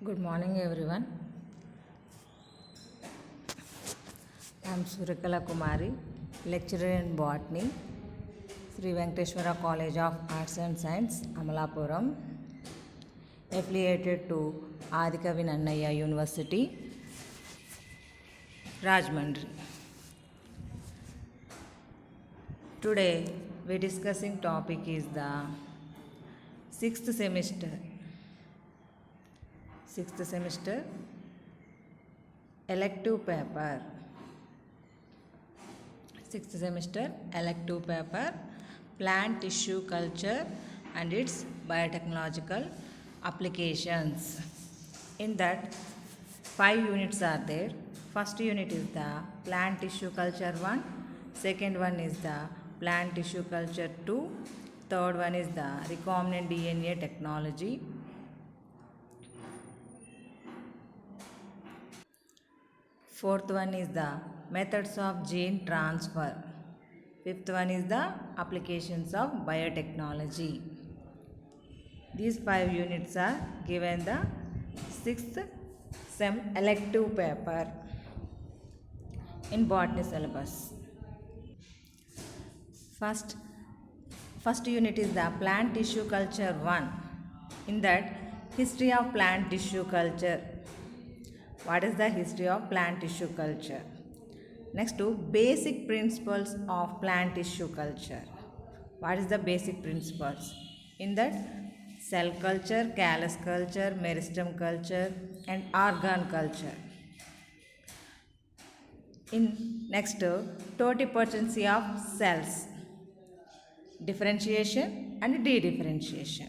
Good morning, everyone. I am Surakala Kumari, lecturer in botany, Sri Venkateshwara College of Arts and Science, Amalapuram, affiliated to Adikavi Nannaya University, Rajmundry. Today, we discussing topic is the sixth semester elective paper. Sixth semester elective paper, plant tissue culture and its biotechnological applications. In that, 5 units are there. First unit is the plant tissue culture 1, second one is the plant tissue culture 2, third one is the recombinant DNA technology, fourth one is the methods of gene transfer, fifth one is the applications of biotechnology. These 5 units are given the 6th sem elective paper in botany syllabus. First unit is the plant tissue culture 1. In that, history of plant tissue culture. What is the history of plant tissue culture? Next to basic principles of plant tissue culture. What is the basic principles? In that, cell culture, callus culture, meristem culture and organ culture. In next, totipotency of cells, differentiation and de-differentiation.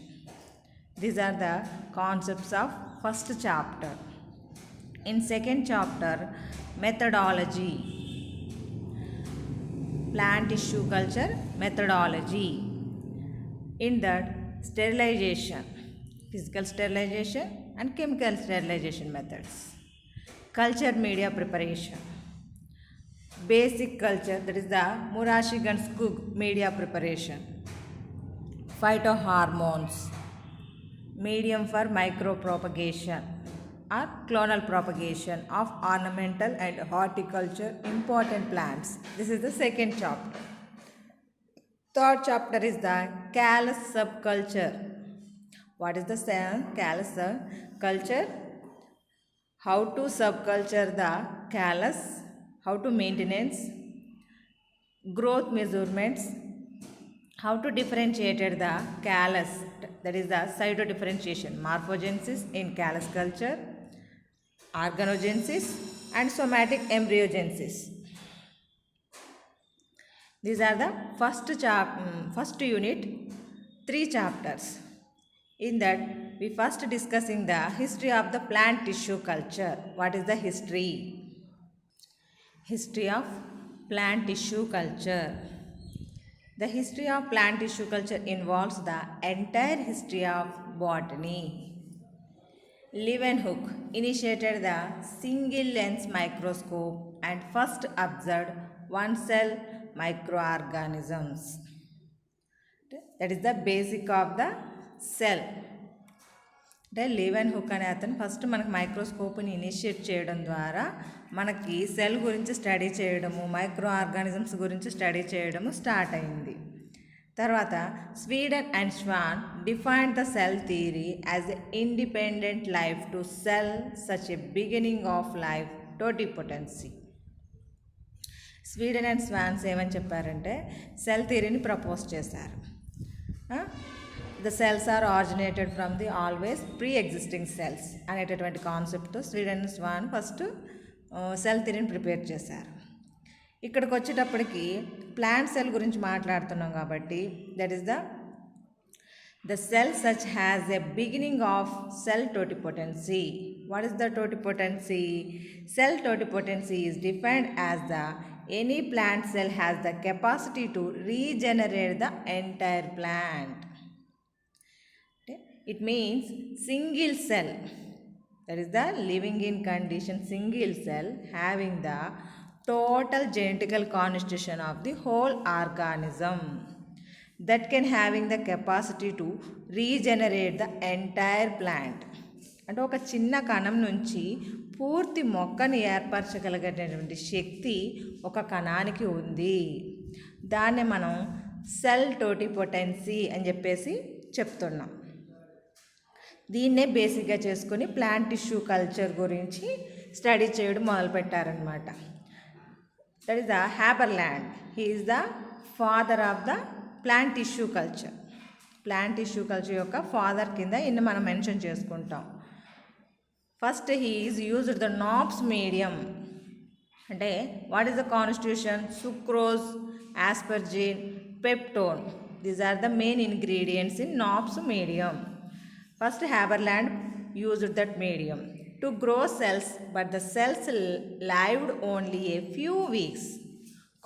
These are the concepts of first chapter. In second chapter, methodology, plant tissue culture methodology. In that, sterilization, physical sterilization and chemical sterilization methods. Culture media preparation, basic culture, that is the Murashig and Skug media preparation. Phytohormones, medium for micropropagation or clonal propagation of ornamental and horticulture important plants. This is the second chapter. Third chapter is the callus subculture. What is the callus culture? How to subculture the callus, how to maintenance, growth measurements, how to differentiate the callus, that is the cytodifferentiation, morphogenesis in callus culture, organogenesis and somatic embryogenesis. These are the first unit, 3 chapters. In that, we first discussing the history of the plant tissue culture. What is the history? History of plant tissue culture. The history of plant tissue culture involves the entire history of botany. Leeuwenhoek initiated the single lens microscope and first observed one cell microorganisms. That is the basic of the cell. అంటే లీవెన్హుక్ అనే అతను first మనకు మైక్రోస్కోప్ని initiate చేయడం ద్వారా మనకి cell గురించి study చేయడము, micro organisms గురించి స్టడీ చేయడము స్టార్ట్ అయింది. తర్వాత Schleiden and Schwann defined the cell theory as a independent life to cell such a beginning of life totipotency. Schleiden and Schwann's ఏమని చెప్పారంటే సెల్ థియరీని ప్రపోజ్ చేశారు. The cells are originated from the always pre existing cells అనేటటువంటి కాన్సెప్ట్తో Schleiden Schwann first cell థియరీని prepare చేశారు. ఇక్కడికి వచ్చేటప్పటికి ప్లాంట్ సెల్ గురించి మాట్లాడుతున్నాం కాబట్టి that is the cell such has a beginning of cell totipotency. What is the totipotency? Cell totipotency is defined as the any plant cell has the capacity to regenerate the entire plant. It means single cell, that is the living in condition single cell having the total genetical constitution of the whole organism that can having the capacity to regenerate the entire plant. అంటే ఒక చిన్న కణం నుంచి పూర్తి మొక్కని ఏర్పరచగలిగేటటువంటి శక్తి ఒక కణానికి ఉంది. దాన్ని మనం సెల్ టోటిపోటెన్సీ అని చెప్పేసి చెప్తున్నాం. దీన్నే బేసిక్గా చేసుకొని ప్లాంట్ టిష్యూ కల్చర్ గురించి స్టడీ చేయడం మొదలుపెట్టారనమాట. That is the Haberland. He is the father of the plant tissue culture. Plant tissue culture యొక్క ఫాదర్ కింద ఇన్ని మనం మెన్షన్ చేసుకుంటాం. First he is used the Knop's medium. అంటే what is the constitution? Sucrose, asparagine, peptone. These are the main ingredients in Knop's medium. First Haberland used that medium to grow cells, but the cells lived only a few weeks.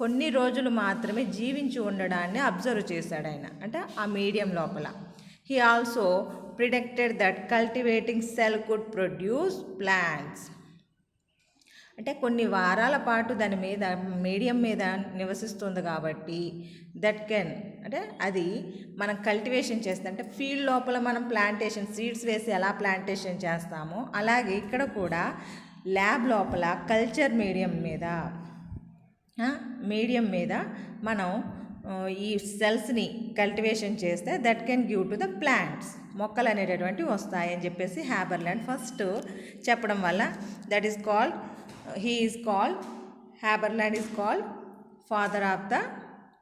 కొన్ని రోజులు మాత్రమే జీవించి ఉండడాన్ని observe చేశాడు ఆయన, అంటే ఆ medium లోపల. He also predicted that cultivating cell could produce plants. అంటే కొన్ని వారాల పాటు దాని మీద మీడియం మీద నివసిస్తుంది కాబట్టి దట్ కెన్, అంటే అది మనం కల్టివేషన్ చేస్తే, అంటే ఫీల్డ్ లోపల మనం ప్లాంటేషన్ సీడ్స్ వేసి ఎలా ప్లాంటేషన్ చేస్తామో అలాగే ఇక్కడ కూడా ల్యాబ్ లోపల కల్చర్ మీడియం మీద మనం ఈ సెల్స్ని కల్టివేషన్ చేస్తే that can give to the plants, మొక్కలు అనేటటువంటివి వస్తాయని చెప్పేసి హ్యాబర్లాండ్ ఫస్ట్ చెప్పడం వల్ల that is called, Haberland is called father of the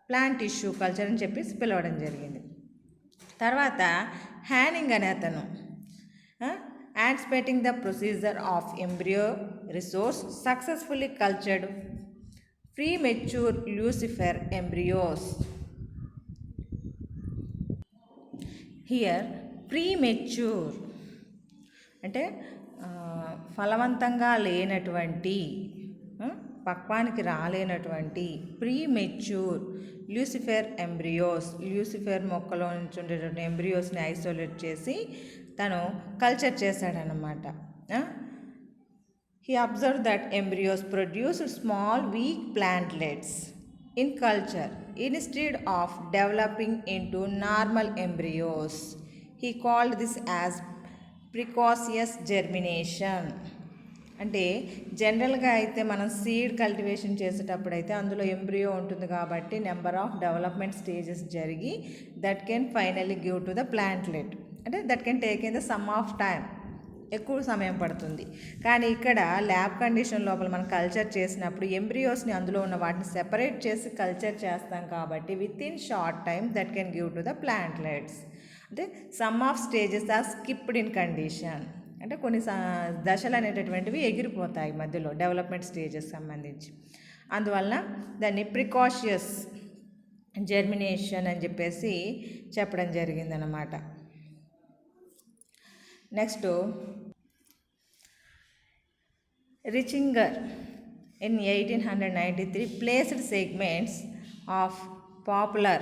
plant tissue culture అని చెప్పేసి పిలవడం జరిగింది. తర్వాత హ్యానింగ్ అనే అతను anticipating the procedure of embryo resource successfully cultured premature crucifer embryos. Here premature అంటే ఫలవంతంగా లేనటువంటి, పక్వానికి రాలేనటువంటి ప్రీమెచ్యూర్ లూసిఫర్ ఎంబ్రియోస్, లూసిఫర్ మొక్కలో నుంచి ఉండేటువంటి ఎంబ్రియోస్ని ఐసోలేట్ చేసి తను కల్చర్ చేశాడనమాట. He observed that embryos produced small weak plantlets in culture instead of developing into normal embryos. He called this as precocious germination. అంటే జనరల్గా అయితే మనం సీడ్ కల్టివేషన్ చేసేటప్పుడు అయితే అందులో ఎంబ్రియో ఉంటుంది కాబట్టి నెంబర్ ఆఫ్ డెవలప్మెంట్ స్టేజెస్ జరిగి that can finally give to the plantlet, అంటే that can take in the some of time, ఎక్కువ సమయం పడుతుంది. కానీ ఇక్కడ ల్యాబ్ కండిషన్ లోపల మనం కల్చర్ చేసినప్పుడు ఎంబ్రియోస్ని అందులో ఉన్న వాటిని సెపరేట్ చేసి కల్చర్ చేస్తాం కాబట్టి with in short time that can give to the plantlets. అంటే some of stages are skipped in condition, అంటే కొన్ని దశలు అనేటటువంటివి ఎగిరిపోతాయి మధ్యలో డెవలప్మెంట్ స్టేజెస్ సంబంధించి. అందువల్ల దాన్ని ప్రికాషియస్ జెర్మినేషన్ అని చెప్పేసి చెప్పడం జరిగిందనమాట. Next Rechinger in 1893 placed segments of poplar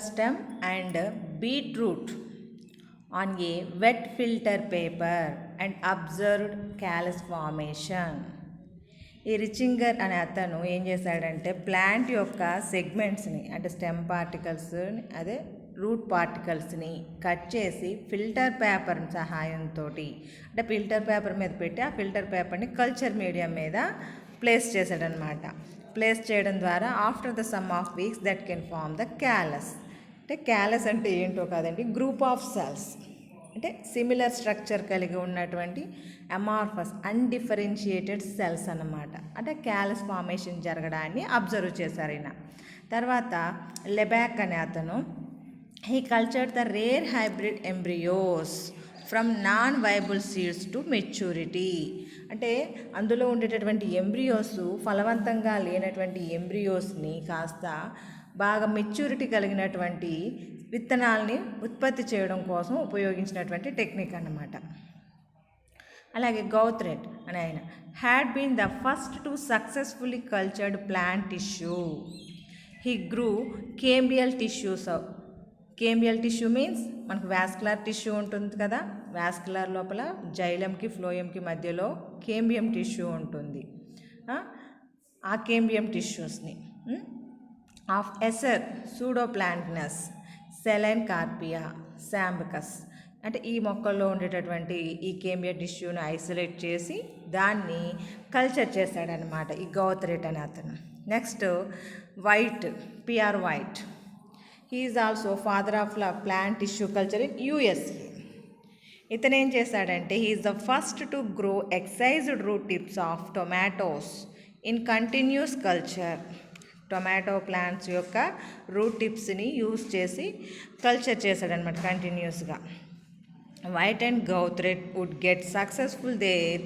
stem and beetroot on a wet filter paper and observed callus formation. ఈ రిచింగర్ అనే అతను ఏం చేశాడంటే ప్లాంట్ యొక్క సెగ్మెంట్స్ని, అంటే స్టెమ్ పార్టికల్స్ని, అదే రూట్ పార్టికల్స్ని కట్ చేసి ఫిల్టర్ పేపర్ సహాయంతో, అంటే ఫిల్టర్ పేపర్ మీద పెట్టి ఆ ఫిల్టర్ పేపర్ని కల్చర్ మీడియం మీద ప్లేస్ చేశాడనమాట. ప్లేస్ చేయడం ద్వారా after the some of weeks that can form the callus. అంటే క్యాలస్ అంటే ఏంటో కాదండి, గ్రూప్ ఆఫ్ సెల్స్, అంటే సిమిలర్ స్ట్రక్చర్ కలిగి ఉన్నటువంటి అమార్ఫస్ అన్డిఫరెన్షియేటెడ్ సెల్స్ అన్నమాట. అంటే క్యాలస్ ఫార్మేషన్ జరగడాన్ని అబ్జర్వ్ చేశారు ఈయన. తర్వాత లెబాక్ అనే అతను he cultured the rare hybrid embryos from non-viable seeds to maturity. అంటే అందులో ఉండేటటువంటి ఎంబ్రియోస్ ఫలవంతంగా లేనటువంటి ఎంబ్రియోస్ని కాస్త బాగా మెచ్యూరిటీ కలిగినటువంటి విత్తనాలని ఉత్పత్తి చేయడం కోసం ఉపయోగించినటువంటి టెక్నిక్ అన్నమాట. అలాగే గౌత్రెట్ అనే ఆయన had been the first to successfully cultured plant tissue. He grew cambial tissues. Cambial tissue means మనకు వాస్కులర్ టిష్యూ ఉంటుంది కదా, వాస్కులర్ లోపల జైలంకి ఫ్లోయంకి మధ్యలో కేంబియం టిష్యూ ఉంటుంది. ఆ కేంబియం టిష్యూస్ని ఆఫ్ ఎసర్ సూడోప్లాంట్నస్ సెలైన్ కార్పియా, శాంబకస్. అంటే ఈ మొక్కల్లో ఉండేటటువంటి ఈ కేమియా టిష్యూని ఐసోలేట్ చేసి దాన్ని కల్చర్ చేశాడనమాట ఈ గౌత్రేట్ అనే అతను. Next White, P R White. He is also father of plant tissue culture in USA. ఇతను ఏం చేశాడంటే he is the first to grow excised root tips of tomatoes in continuous culture. Tomato plants యొక్క root టిప్స్ని use చేసి culture చేశాడనమాట కంటిన్యూస్గా. White and Gautheret would get successful their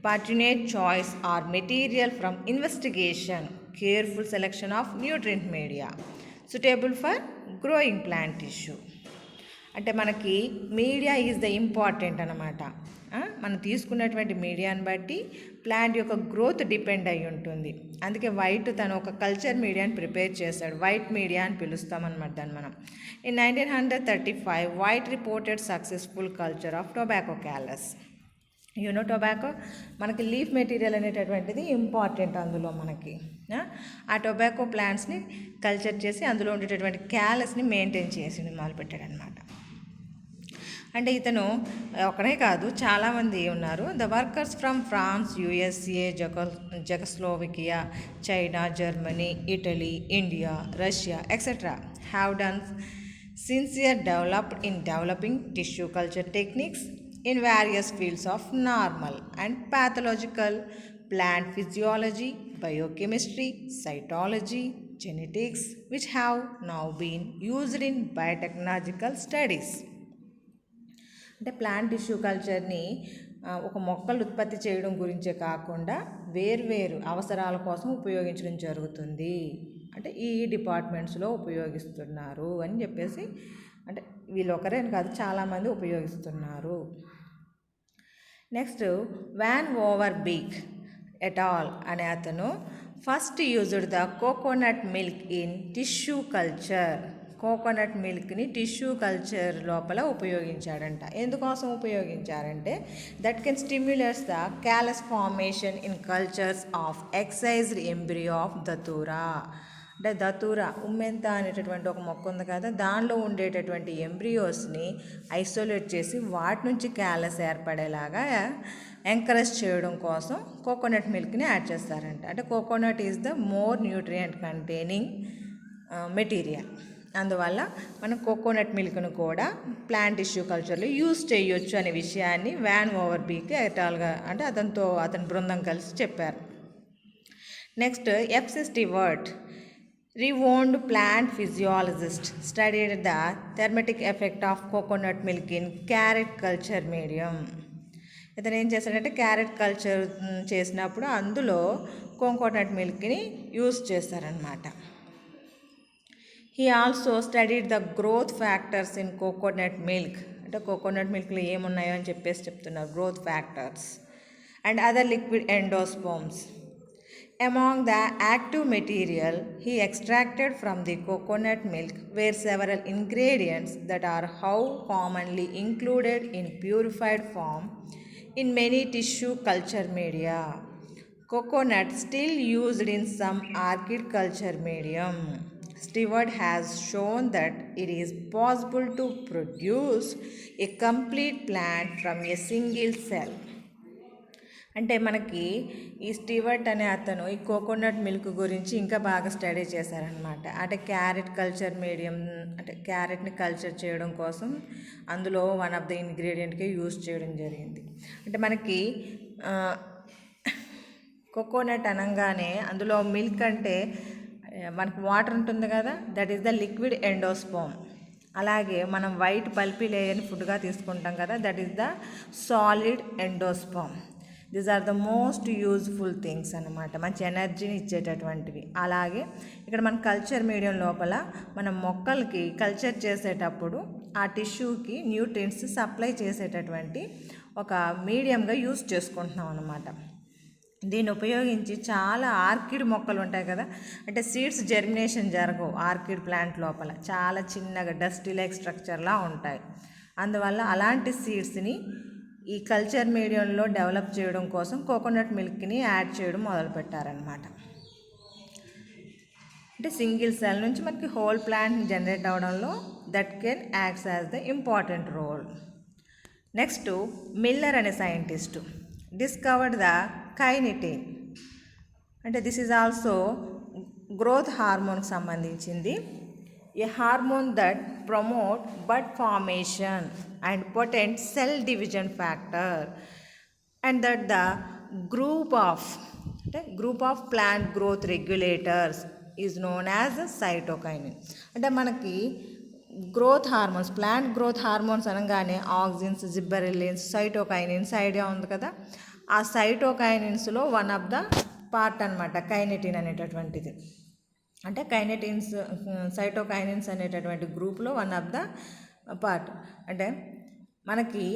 pertinent choice or material from investigation, careful selection of nutrient media suitable for growing plant tissue. అంటే మనకి media is the important అనమాట. మనం తీసుకున్నటువంటి మీడియాని బట్టి ప్లాంట్ యొక్క గ్రోత్ డిపెండ్ అయి ఉంటుంది. అందుకే వైట్ తను ఒక కల్చర్ మీడియాని ప్రిపేర్ చేశాడు. వైట్ మీడియా అని పిలుస్తామన్నమాట దాన్ని మనం. In 1935 white reported successful culture of tobacco callus. You know tobacco మనకి లీఫ్ మెటీరియల్ అనేటటువంటిది ఇంపార్టెంట్ అందులో మనకి. ఆ టొబాకో ప్లాంట్స్ని కల్చర్ చేసి అందులో ఉండేటటువంటి క్యాలస్ని మెయింటైన్ చేసి మొదలుపెట్టాడు అనమాట. అంటే ఇతను ఒకనే కాదు, చాలామంది ఉన్నారు. The workers from France, USA, Czechoslovakia, China, Germany, Italy, India, Russia etcetera have done sincere developed in developing tissue culture techniques in various fields of normal and pathological plant physiology, biochemistry, cytology, genetics, which have now been used in biotechnological studies. అంటే plant tissue కల్చర్ని ఒక మొక్కలు ఉత్పత్తి చేయడం గురించే కాకుండా వేర్వేరు అవసరాల కోసం ఉపయోగించడం జరుగుతుంది. అంటే ఈ డిపార్ట్మెంట్స్లో ఉపయోగిస్తున్నారు అని చెప్పేసి, అంటే వీళ్ళు ఒకరేని కాదు చాలామంది ఉపయోగిస్తున్నారు. Next Van Overbeek et al అనే అతను first used the coconut milk in tissue culture. Coconut మిల్క్ని టిష్యూ కల్చర్ లోపల ఉపయోగించాడంట. ఎందుకోసం ఉపయోగించారంటే that can stimulates the callus formation in cultures of excised embryo of Datura. అంటే దతూరా ఉమ్మెంత అనేటటువంటి ఒక మొక్క ఉంది కదా, దానిలో ఉండేటటువంటి ఎంబ్రియోస్ని ఐసోలేట్ చేసి వాటి నుంచి క్యాలస్ ఏర్పడేలాగా ఎంకరేజ్ చేయడం కోసం కోకోనట్ మిల్క్ని యాడ్ చేస్తారంట. అంటే coconut is the more nutrient containing material. అందువల్ల మనం కోకోనట్ మిల్క్ను కూడా ప్లాంట్ టిష్యూ కల్చర్లో యూజ్ చేయొచ్చు అనే విషయాన్ని వ్యాన్ ఓవర్ బీక్ ఎటాల్గా అంటే అతని బృందం కలిసి చెప్పారు. Next FC Stewart, renowned plant physiologist, studied the therapeutic effect of coconut milk in carrot culture medium. ఇతను ఏం చేశాడంటే క్యారెట్ కల్చర్ చేసినప్పుడు అందులో కోకోనట్ మిల్క్ని యూజ్ చేస్తారనమాట. He also studied the growth factors in coconut milk. అంటే కోకోనట్ మిల్క్లో ఏమున్నాయో అని చెప్పేసి చెప్తున్నారు, growth factors and other liquid endosperms. Among the active material he extracted from the coconut milk were several ingredients that are how commonly included in purified form in many tissue culture media. Coconut still used in some orchid culture medium. Stewart has shown that it is possible to produce a complete plant from a single cell. అంటే మనకి ఈ Stewart అనే అతను ఈ coconut milk గురించి ఇంకా బాగా study చేశారనమాట. అంటే క్యారెట్ కల్చర్ మీడియం, అంటే క్యారెట్ని కల్చర్ చేయడం కోసం అందులో వన్ ఆఫ్ ద ఇంగ్రీడియంట్కి యూజ్ చేయడం జరిగింది. అంటే మనకి కోకోనట్ అనగానే అందులో మిల్క్ అంటే మనకి వాటర్ ఉంటుంది కదా, that is the liquid endosperm. అలాగే మనం వైట్ పల్పీ లేయర్ని ఫుడ్గా తీసుకుంటాం కదా, that is the solid endosperm. These are the most useful things అన్నమాట, మంచి ఎనర్జీని ఇచ్చేటటువంటివి. అలాగే ఇక్కడ మన కల్చర్ మీడియం లోపల మనం మొక్కలకి కల్చర్ చేసేటప్పుడు ఆ టిష్యూకి న్యూట్రియంట్స్ సప్లై చేసేటటువంటి ఒక మీడియంగా యూజ్ చేసుకుంటున్నాం అన్నమాట. దీన్ని ఉపయోగించి చాలా ఆర్కిడ్ మొక్కలు ఉంటాయి కదా, అంటే సీడ్స్ జర్మినేషన్ జరగవు ఆర్కిడ్ ప్లాంట్ లోపల, చాలా చిన్నగా డస్టీ లైక్ స్ట్రక్చర్లా ఉంటాయి. అందువల్ల అలాంటి సీడ్స్ని ఈ కల్చర్ మీడియంలో డెవలప్ చేయడం కోసం కోకోనట్ మిల్క్ని యాడ్ చేయడం మొదలుపెట్టారనమాట. అంటే సింగిల్ సెల్ నుంచి మనకి హోల్ ప్లాంట్ జనరేట్ అవడంలో that can acts as the important role. Next Miller అనే సైంటిస్టు డిస్కవర్డ్ ద కైనిటిన్. అంటే దిస్ ఈజ్ ఆల్సో గ్రోత్ హార్మోన్కి సంబంధించింది. A hormone that promote bud formation and potent cell division factor and that the group of plant growth regulators is known as cytokinin. అంటే మనకి growth hormones, plant growth hormones అనగానే auxins, gibberellins, cytokinins idea ఉంది కదా. ఆ సైటోకైనిన్స్లో one of the part అనమాట కైనెటిన్ అనేటటువంటిది. అంటే కైనెటిన్స్, సైటోకైనిన్స్ అనేటటువంటి గ్రూప్లో వన్ ఆఫ్ ద పార్ట్. అంటే మనకి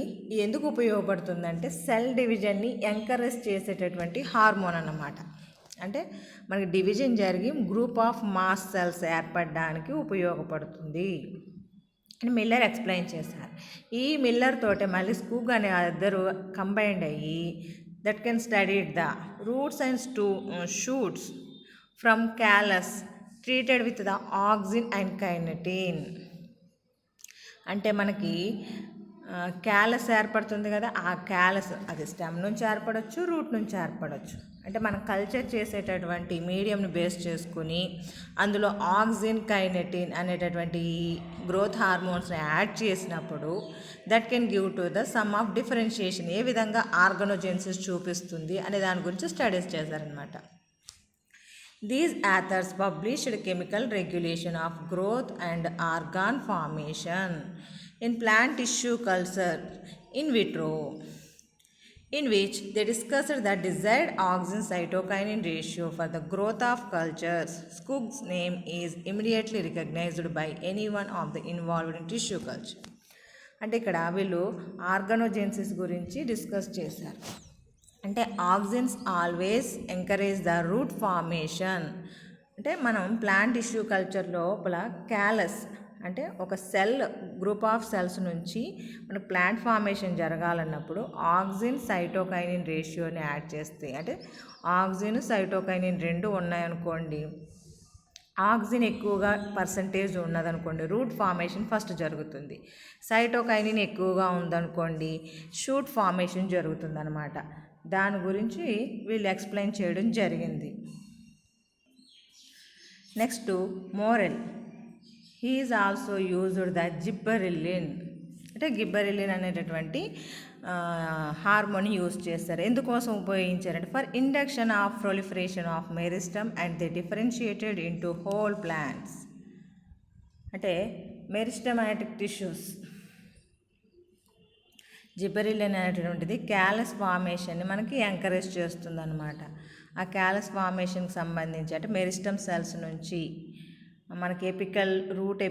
ఎందుకు ఉపయోగపడుతుందంటే సెల్ డివిజన్ని ఎంకరేజ్ చేసేటటువంటి హార్మోన్ అన్నమాట. అంటే మనకి డివిజన్ జరిగి గ్రూప్ ఆఫ్ మాస్ సెల్స్ ఏర్పడడానికి ఉపయోగపడుతుంది అని మిల్లర్ ఎక్స్ప్లెయిన్ చేశారు. ఈ మిల్లర్ తోటే మళ్ళీ స్కూగ్ అనే ఇద్దరు కంబైన్డ్ అయ్యి that can study the roots and shoots from callus treated with the auxin and kinetin. అంటే మనకి క్యాలస్ ఏర్పడుతుంది కదా, ఆ క్యాలస్ అది స్టెమ్ నుంచి ఏర్పడవచ్చు, రూట్ నుంచి ఏర్పడవచ్చు. అంటే మనం కల్చర్ చేసేటటువంటి మీడియంని బేస్ చేసుకుని అందులో ఆక్సిన్, కైనెటిన్ అనేటటువంటి గ్రోత్ హార్మోన్స్ని యాడ్ చేసినప్పుడు that can give to the some of differentiation, ఏ విధంగా ఆర్గనోజెన్సిస్ చూపిస్తుంది అనే దాని గురించి స్టడీస్ చేశారనమాట. These authors published chemical regulation of growth and organ formation in plant tissue culture in vitro, in which they discussed the desired auxin-cytokinin ratio for the growth of cultures. Skoog's name is immediately recognized by anyone of the involved in tissue culture. అంటే ఇక్కడ వీళ్ళు ఆర్గనోజెన్సిస్ గురించి discuss చేశారు. అంటే auxins always encourage the root formation. అంటే మనం plant tissue culture లోపల callus అంటే ఒక సెల్ గ్రూప్ ఆఫ్ సెల్స్ నుంచి మనకు ప్లాంట్ ఫార్మేషన్ జరగాలన్నప్పుడు ఆక్సిన్ సైటోకైనిన్ రేషియోని యాడ్ చేస్తే, అంటే ఆక్సిన్ సైటోకైనిన్ రెండు ఉన్నాయనుకోండి, ఆక్సిన్ ఎక్కువగా పర్సంటేజ్ ఉన్నదనుకోండి రూట్ ఫార్మేషన్ ఫస్ట్ జరుగుతుంది, సైటోకైనిన్ ఎక్కువగా ఉందనుకోండి షూట్ ఫార్మేషన్ జరుగుతుందన్నమాట. దాని గురించి వీళ్ళు ఎక్స్ప్లెయిన్ చేయడం జరిగింది. Next Morel, he is also used the gibberellin. అంటే గిబ్బరెల్లిన్ అనేటటువంటి హార్మోన్ యూజ్ చేస్తారు. ఎందుకోసం ఉపయోగించారంటే for induction of proliferation of meristem and they differentiated into whole plants. అంటే మెరిస్టమాటిక్ టిష్యూస్, జిబ్బరెల్లిన్ అనేటటువంటిది క్యాలస్ ఫార్మేషన్ని మనకి ఎంకరేజ్ చేస్తుందన్నమాట. ఆ క్యాలస్ ఫార్మేషన్కి సంబంధించి అంటే మెరిస్టమ్ సెల్స్ నుంచి మనకి ఎపికల్ రూట్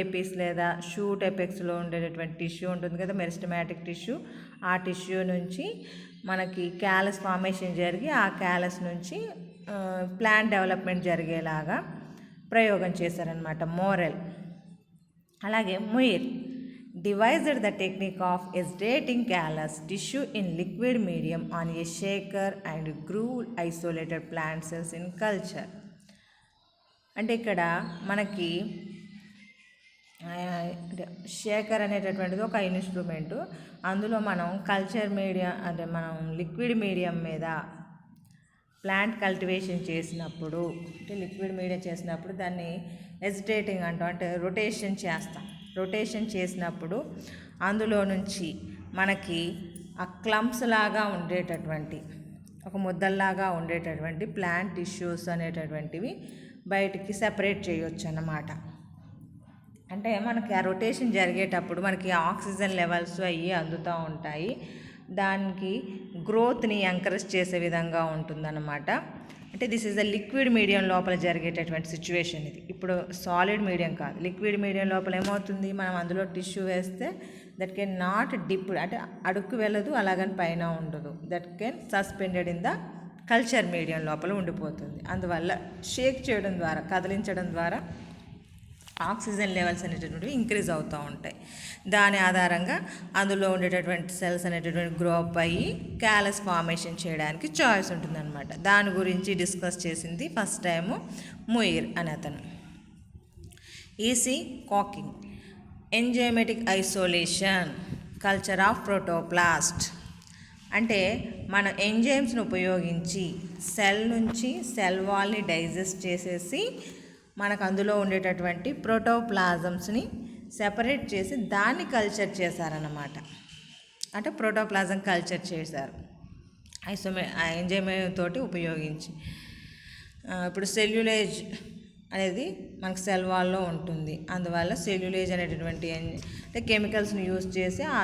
ఎపిస్ లేదా షూట్ ఎపిక్స్లో ఉండేటటువంటి టిష్యూ ఉంటుంది కదా మెరిస్టమాటిక్ టిష్యూ, ఆ టిష్యూ నుంచి మనకి క్యాలస్ ఫార్మేషన్ జరిగి ఆ క్యాలస్ నుంచి ప్లాంట్ డెవలప్మెంట్ జరిగేలాగా ప్రయోగం చేశారనమాట మోరెల్. అలాగే ముయిర్ devised the technique of extracting callus tissue in liquid medium on a shaker and grew isolated plant cells in culture. అంటే ఇక్కడ మనకి షేకర్ అనేటటువంటిది ఒక ఇన్స్ట్రుమెంటు, అందులో మనం కల్చర్ మీడియం అంటే మనం లిక్విడ్ మీడియం మీద ప్లాంట్ కల్టివేషన్ చేసినప్పుడు, అంటే లిక్విడ్ మీడియం చేసినప్పుడు దాన్ని ఎజిటేటింగ్ అంటాం, అంటే రొటేషన్ చేస్తాం. రొటేషన్ చేసినప్పుడు అందులో నుంచి మనకి ఆ క్లమ్స్ లాగా ఉండేటటువంటి ఒక ముద్దల్లాగా ఉండేటటువంటి ప్లాంట్ టిష్యూస్ అనేటటువంటివి బయటికి సెపరేట్ చేయొచ్చు అన్నమాట. అంటే మనకి ఆ రొటేషన్ జరిగేటప్పుడు మనకి ఆక్సిజన్ లెవెల్స్ అయ్యి అందుతూ ఉంటాయి, దానికి గ్రోత్ని ఎంకరేజ్ చేసే విధంగా ఉంటుందన్నమాట. అంటే this is the liquid medium లోపల జరిగేటటువంటి సిచ్యువేషన్ ఇది. ఇప్పుడు సాలిడ్ మీడియం కాదు, లిక్విడ్ మీడియం లోపల ఏమవుతుంది, మనం అందులో టిష్యూ వేస్తే దట్ కెన్ నాట్ డిప్, అంటే అడుక్కు వెళ్ళదు, అలాగని పైన ఉండదు, that can suspended in the culture medium లోపల ఉండిపోతుంది. అందువల్ల షేక్ చేయడం ద్వారా, కదిలించడం ద్వారా ఆక్సిజన్ లెవెల్స్ అనేటటువంటివి ఇంక్రీజ్ అవుతూ ఉంటాయి. దాని ఆధారంగా అందులో ఉండేటటువంటి సెల్స్ అనేటటువంటి గ్రో అప్ అయ్యి క్యాలస్ ఫార్మేషన్ చేయడానికి చాయిస్ ఉంటుందన్నమాట. దాని గురించి డిస్కస్ చేసింది ఫస్ట్ టైము ముయిర్ అని అతను. E C Cocking, enzymatic isolation, culture of protoplast. అంటే మన ఎంజైమ్స్ని ఉపయోగించి సెల్ నుంచి సెల్ వాల్ని డైజెస్ట్ చేసేసి మనకు అందులో ఉండేటటువంటి ప్రోటోప్లాజమ్స్ని సెపరేట్ చేసి దాన్ని కల్చర్ చేశారన్నమాట. అంటే ప్రోటోప్లాజం కల్చర్ చేశారు ఎంజైమ్ తోటి ఉపయోగించి. ఇప్పుడు సెల్యులేజ్ అనేది మనకు సెల్ వాల్లో ఉంటుంది. అందువల్ల సెల్యులేజ్ అనేటటువంటి అంటే కెమికల్స్ని యూజ్ చేసి ఆ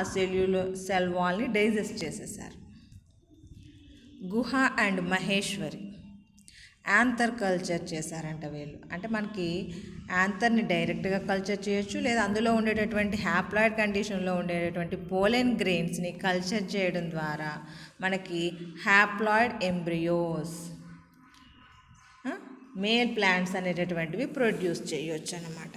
సెల్ వాల్ని డైజెస్ట్ చేసేసారు. గుహ అండ్ మహేశ్వరి యాంథర్ కల్చర్ చేశారంట వీళ్ళు. అంటే మనకి యాంథర్ని డైరెక్ట్గా కల్చర్ చేయొచ్చు, లేదా అందులో ఉండేటటువంటి హ్యాప్లాయిడ్ కండిషన్లో ఉండేటటువంటి పోలెన్ గ్రెయిన్స్ని కల్చర్ చేయడం ద్వారా మనకి హ్యాప్లాయిడ్ ఎంబ్రియోస్, మేల్ ప్లాంట్స్ అనేటటువంటివి ప్రొడ్యూస్ చేయొచ్చు అన్నమాట.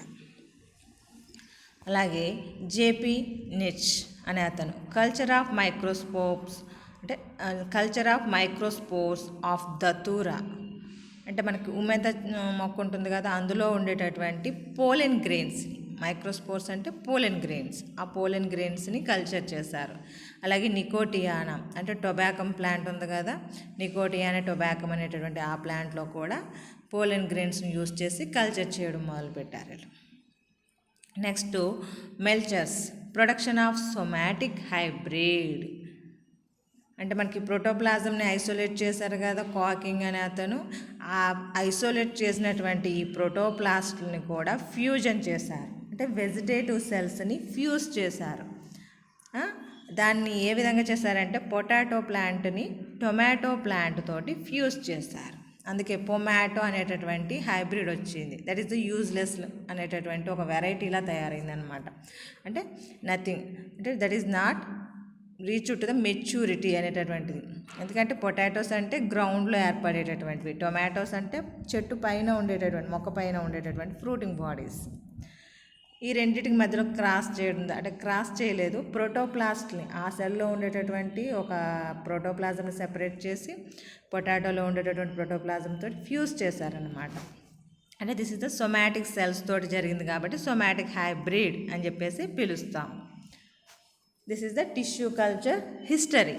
అలాగే జేపీ నిచ్ అనే అతను కల్చర్ ఆఫ్ మైక్రోస్కోప్స్ అంటే culture of microspores of Datura, అంటే మనకి ఉమెద మొక్క ఉంటుంది కదా, అందులో ఉండేటటువంటి పోలెన్ గ్రెయిన్స్ని, మైక్రోస్పోర్స్ అంటే పోలెన్ గ్రెయిన్స్, ఆ పోలెన్ గ్రెయిన్స్ని కల్చర్ చేశారు. అలాగే నికోటియానా అంటే టొబాకం ప్లాంట్ ఉంది కదా, నికోటియానా టొబాకం అనేటటువంటి ఆ ప్లాంట్లో కూడా పోలెన్ గ్రెయిన్స్ని యూజ్ చేసి కల్చర్ చేయడం మొదలుపెట్టారు. Next Melchers, production of somatic hybrid. అంటే మనకి ప్రోటోప్లాజంని ఐసోలేట్ చేశారు కదా కాకింగ్ అనే అతను, ఆ ఐసోలేట్ చేసినటువంటి ఈ ప్రోటోప్లాస్ట్ని కూడా ఫ్యూజన్ చేశారు. అంటే వెజిటేటివ్ సెల్స్ని ఫ్యూజ్ చేశారు. దాన్ని ఏ విధంగా చేశారంటే పొటాటో ప్లాంట్ని టొమాటో ప్లాంట్ తోటి ఫ్యూజ్ చేశారు. అందుకే పొమాటో అనేటటువంటి హైబ్రిడ్ వచ్చింది. దట్ ఈస్ ద యూజ్లెస్ అనేటటువంటి ఒక వెరైటీలా తయారైందనమాట. అంటే నథింగ్, అంటే that is not reach to the maturity అనేటటువంటిది. ఎందుకంటే పొటాటోస్ అంటే గ్రౌండ్లో ఏర్పడేటటువంటివి, టొమాటోస్ అంటే చెట్టు పైన ఉండేటటువంటి మొక్క పైన ఉండేటటువంటి ఫ్రూటింగ్ బాడీస్. ఈ రెండింటికి మధ్యలో క్రాస్ చేయడం, అంటే క్రాస్ చేయలేదు, ప్రోటోప్లాస్ట్ని ఆ సెల్లో ఉండేటటువంటి ఒక ప్రోటోప్లాజంని సెపరేట్ చేసి పొటాటోలో ఉండేటటువంటి ప్రోటోప్లాజంతో ఫ్యూజ్ చేశారనమాట. అంటే this is the somatic cells తోటి జరిగింది కాబట్టి సోమాటిక్ హైబ్రిడ్ అని చెప్పేసి పిలుస్తాం. This is the tissue culture history.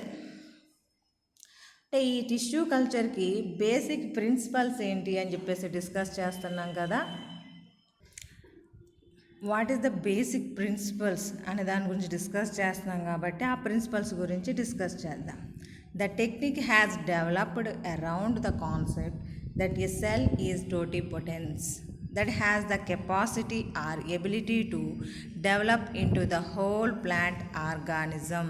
అంటే ఈ టిష్యూ కల్చర్కి బేసిక్ ప్రిన్సిపల్స్ ఏంటి అని చెప్పేసి డిస్కస్ చేస్తున్నాం కదా. What is the basic principles అనే దాని గురించి డిస్కస్ చేస్తున్నాం కాబట్టి ఆ ప్రిన్సిపల్స్ గురించి డిస్కస్ చేద్దాం. The technique has developed around the concept that a cell is totipotent, that has the capacity or ability to develop into the whole plant organism.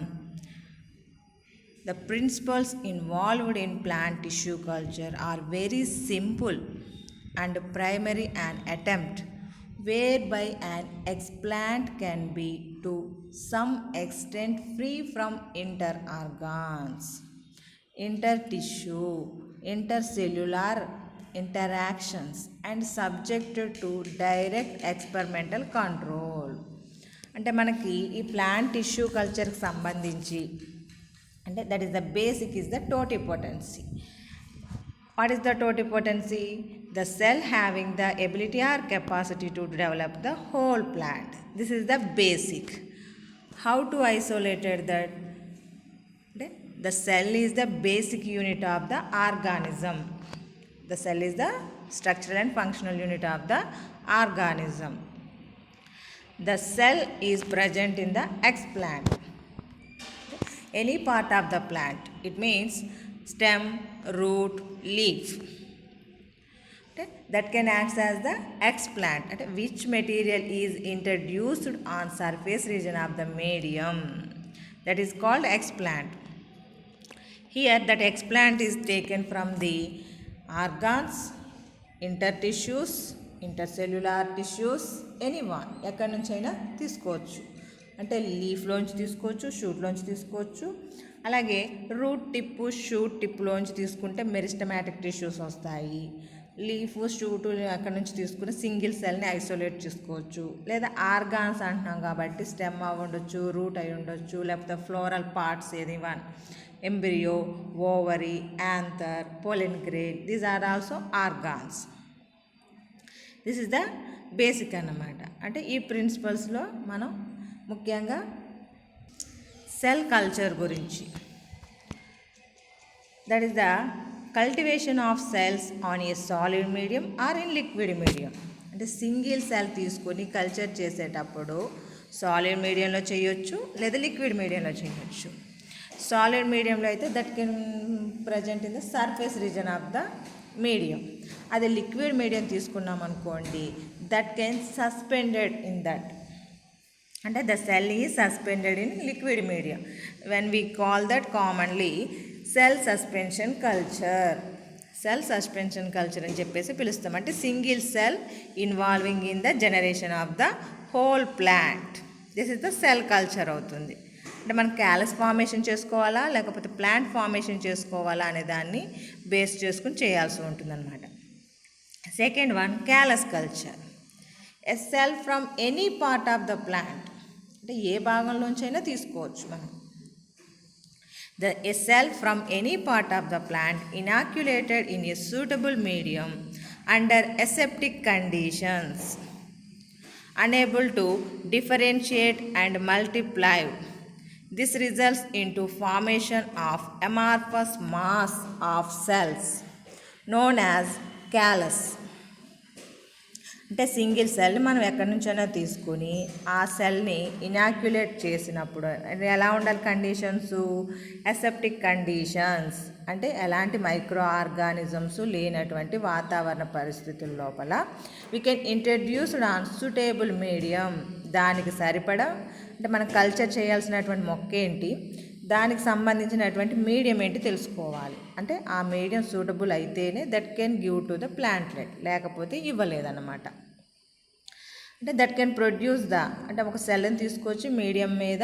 The principles involved in plant tissue culture are very simple and primary an attempt whereby an explant can be to some extent free from interorgans, intertissue, intercellular interactions and subjected to direct experimental control. అంటే మనకి ఈ plant tissue కల్చర్కి సంబంధించి అంటే that is the basic is the totipotency. What is the totipotency? The cell having the ability or capacity to develop the whole plant. This is the basic. How to isolated that? అంటే the cell is the basic unit of the organism. The cell is the structural and functional unit of the organism. The cell is present in the explant, any part of the plant. It means stem, root, leaf. That can act as the explant, which material is introduced on surface region of the medium. That is called explant. Here that explant is taken from the organs, inter tissues, intercellular tissues, anyone ఎక్కడి నుంచి అయినా తీసుకోవచ్చు. అంటే లీఫ్లోంచి తీసుకోవచ్చు, షూట్లోంచి తీసుకోవచ్చు. అలాగే route Tipu, shoot టిప్పులోంచి తీసుకుంటే meristematic tissues వస్తాయి. లీఫ్ షూట్ అక్కడ నుంచి తీసుకుని సింగిల్ సెల్ని ఐసోలేట్ చేసుకోవచ్చు. లేదా ఆర్గాన్స్ అంటున్నాం కాబట్టి స్టెమ్ అయి ఉండొచ్చు, రూట్ అయి ఉండొచ్చు, లేకపోతే ఫ్లోరల్ పార్ట్స్ ఏది one embryo, ovary, anther, pollen grain, these are also organs. This is the basic అన్నమాట. అంటే ఈ ప్రిన్సిపల్స్లో మనం ముఖ్యంగా సెల్ కల్చర్ గురించి, that is the cultivation of cells on a solid medium or in liquid medium. అంటే single cell తీసుకొని culture చేసేటప్పుడు సాలిడ్ మీడియంలో చేయొచ్చు లేదా లిక్విడ్ మీడియంలో చేయొచ్చు. సాలిడ్ మీడియంలో అయితే that can present in the surface region of the medium. అదే లిక్విడ్ మీడియం తీసుకున్నాం అనుకోండి, that can suspended in that, అంటే the cell is suspended in liquid medium. When we call that commonly cell suspension culture. Cell suspension culture అని చెప్పేసి పిలుస్తాం. అంటే single cell involving in the generation of the whole plant. This is the cell culture అవుతుంది. అంటే మనం callus formation చేసుకోవాలా లేకపోతే plant formation చేసుకోవాలా అనే దాన్ని బేస్ చేసుకుని చేయాల్సి ఉంటుందన్నమాట. Second one callus culture. A cell from any part of the plant, అంటే ఏ భాగంలోంచైనా తీసుకోవచ్చు మనం. A cell from any part of the plant inoculated in a suitable medium under aseptic conditions, unable to differentiate and multiply. This results into formation of amorphous mass of cells known as callus. అంటే single cell మనం ఎక్కడి నుంచైనా తీసుకుని ఆ సెల్ని inoculate చేసినప్పుడు ఎలా ఉండాలి conditions? Aseptic conditions, అంటే ఎలాంటి మైక్రో ఆర్గానిజమ్స్ లేనటువంటి వాతావరణ పరిస్థితుల లోపల we can introduced on suitable medium. దానికి సరిపడా అంటే మనం కల్చర్ చేయాల్సినటువంటి మొక్క ఏంటి, దానికి సంబంధించినటువంటి మీడియం ఏంటి తెలుసుకోవాలి. అంటే ఆ మీడియం సూటబుల్ అయితేనే that can give to the plantlet, లేకపోతే ఇవ్వలేదన్నమాట. అంటే దట్ కెన్ ప్రొడ్యూస్ ద, అంటే ఒక సెల్ని తీసుకొచ్చి మీడియం మీద